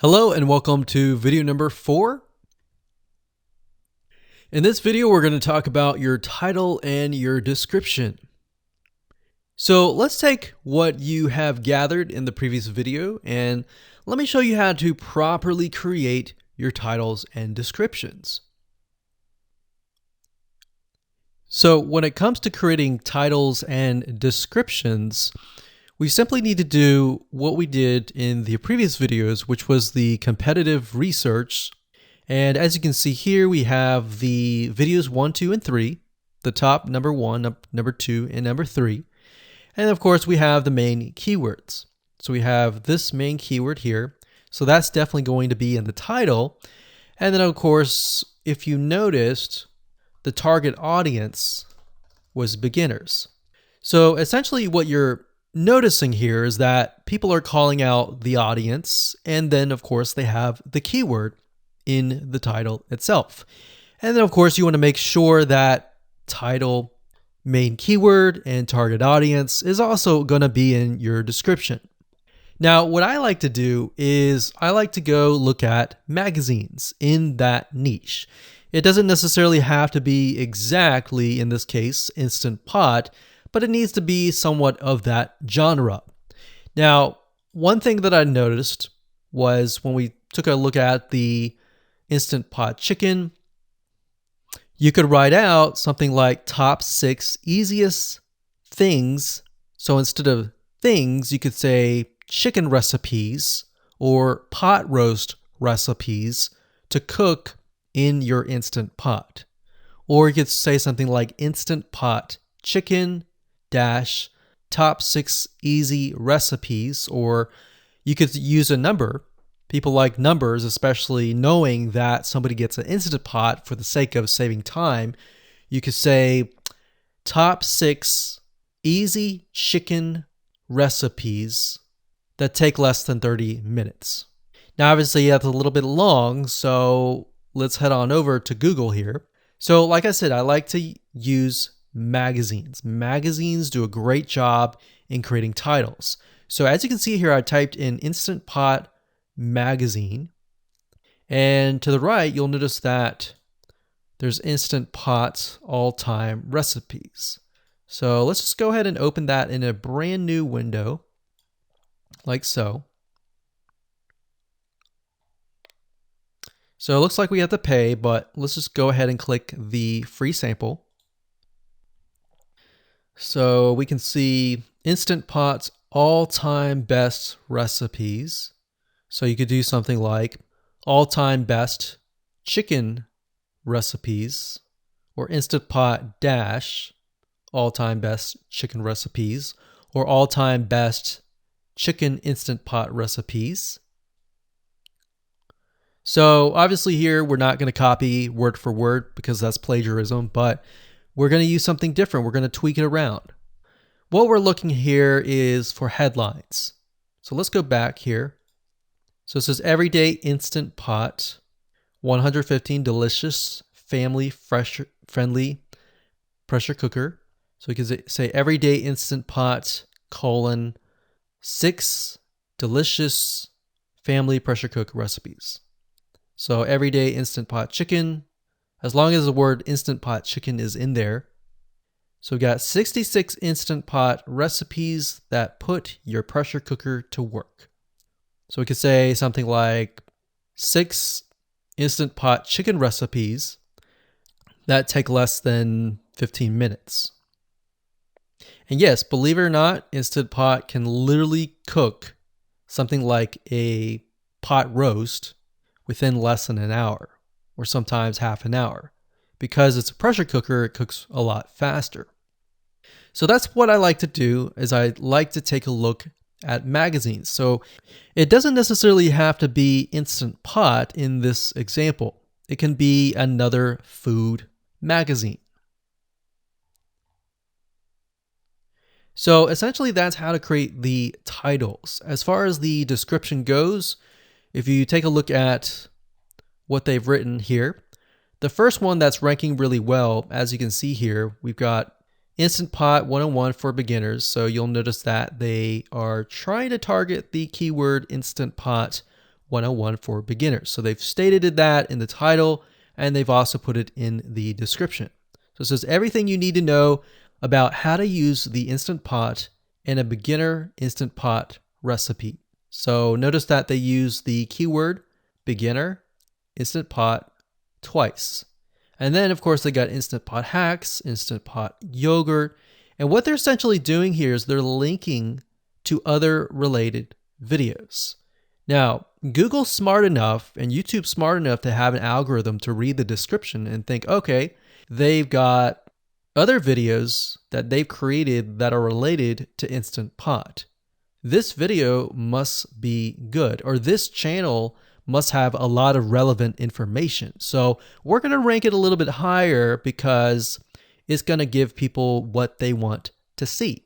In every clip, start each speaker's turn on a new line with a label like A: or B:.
A: Hello and welcome to video number 4. In this video, we're going to talk about your title and your description. So let's take what you have gathered in the previous video and let me show you how to properly create your titles and descriptions. So when it comes to creating titles and descriptions, we simply need to do what we did in the previous videos, which was the competitive research. And as you can see here, we have the videos 1, 2, and 3, the top number 1, number 2, and number 3. And of course, we have the main keywords. So we have this main keyword here. So that's definitely going to be in the title. And then of course, if you noticed, the target audience was beginners. So essentially what you're noticing here is that people are calling out the audience, and then of course they have the keyword in the title itself. And then of course you want to make sure that title, main keyword, and target audience is also going to be in your description. Now what I like to do is I like to go look at magazines in that niche. It doesn't necessarily have to be exactly, in this case, Instant Pot, but it needs to be somewhat of that genre. Now, one thing that I noticed was when we took a look at the Instant Pot chicken, you could write out something like top 6 easiest things. So instead of things, you could say chicken recipes or pot roast recipes to cook in your Instant Pot. Or you could say something like Instant Pot chicken dash top 6 easy recipes, or you could use a number. People like numbers, especially knowing that somebody gets an Instant Pot for the sake of saving time. You could say top 6 easy chicken recipes that take less than 30 minutes. Now obviously that's a little bit long, so let's head on over to Google here. So like I said, I like to use magazines. Magazines do a great job in creating titles. So as you can see here, I typed in Instant Pot magazine, and to the right, you'll notice that there's Instant Pot all-time recipes. So let's just go ahead and open that in a brand new window, like so. So it looks like we have to pay, but let's just go ahead and click the free sample. So we can see Instant Pot's all-time best recipes. So you could do something like all-time best chicken recipes, or Instant Pot dash all-time best chicken recipes, or all-time best chicken Instant Pot recipes. So obviously here we're not going to copy word for word because that's plagiarism, but we're going to use something different. We're going to tweak it around. What we're looking here is for headlines. So let's go back here. So it says everyday Instant Pot, 115 delicious, family friendly pressure cooker. So we can say everyday Instant Pot, 6 delicious family pressure cook recipes. So everyday Instant Pot chicken, as long as the word Instant Pot chicken is in there. So we got 66 Instant Pot recipes that put your pressure cooker to work. So we could say something like 6 Instant Pot chicken recipes that take less than 15 minutes. And yes, believe it or not, Instant Pot can literally cook something like a pot roast within less than an hour, or sometimes half an hour. Because it's a pressure cooker, it cooks a lot faster. So that's what I like to do, is I like to take a look at magazines. So it doesn't necessarily have to be Instant Pot in this example. It can be another food magazine. So essentially that's how to create the titles. As far as the description goes, if you take a look at what they've written here, the first one that's ranking really well, as you can see here, we've got Instant Pot 101 for beginners. So you'll notice that they are trying to target the keyword Instant Pot 101 for beginners. So they've stated that in the title, and they've also put it in the description. So it says everything you need to know about how to use the Instant Pot in a beginner Instant Pot recipe. So notice that they use the keyword beginner Instant Pot twice. And then, of course, they got Instant Pot hacks, Instant Pot yogurt. And what they're essentially doing here is they're linking to other related videos. Now, Google's smart enough and YouTube's smart enough to have an algorithm to read the description and think, okay, they've got other videos that they've created that are related to Instant Pot. This video must be good, or this channel must have a lot of relevant information. So we're going to rank it a little bit higher because it's going to give people what they want to see.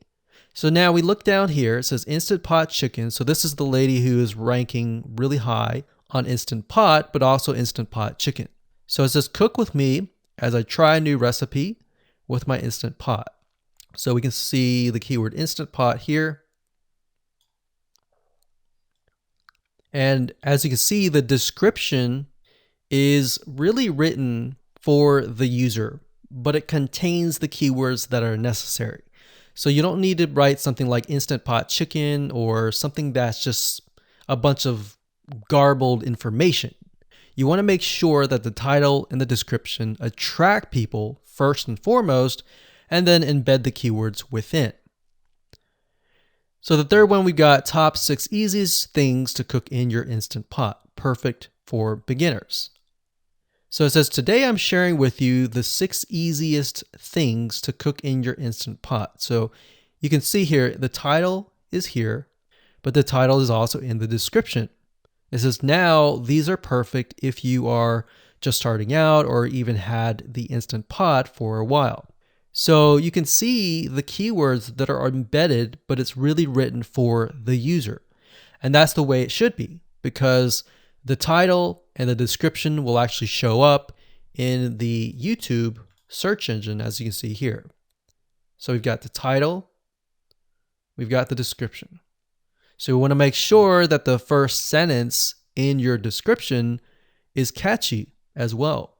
A: So now we look down here, it says Instant Pot Chicken. So this is the lady who is ranking really high on Instant Pot, but also Instant Pot Chicken. So it says cook with me as I try a new recipe with my Instant Pot. So we can see the keyword Instant Pot here. And as you can see, the description is really written for the user, but it contains the keywords that are necessary. So you don't need to write something like Instant Pot Chicken or something that's just a bunch of garbled information. You want to make sure that the title and the description attract people first and foremost, and then embed the keywords within. So the third one, we got top 6 easiest things to cook in your Instant Pot, perfect for beginners. So it says, today I'm sharing with you the 6 easiest things to cook in your Instant Pot. So you can see here, the title is here, but the title is also in the description. It says, now these are perfect if you are just starting out or even had the Instant Pot for a while. So you can see the keywords that are embedded, but it's really written for the user. And that's the way it should be, because the title and the description will actually show up in the YouTube search engine, as you can see here. So we've got the title, we've got the description. So we want to make sure that the first sentence in your description is catchy as well.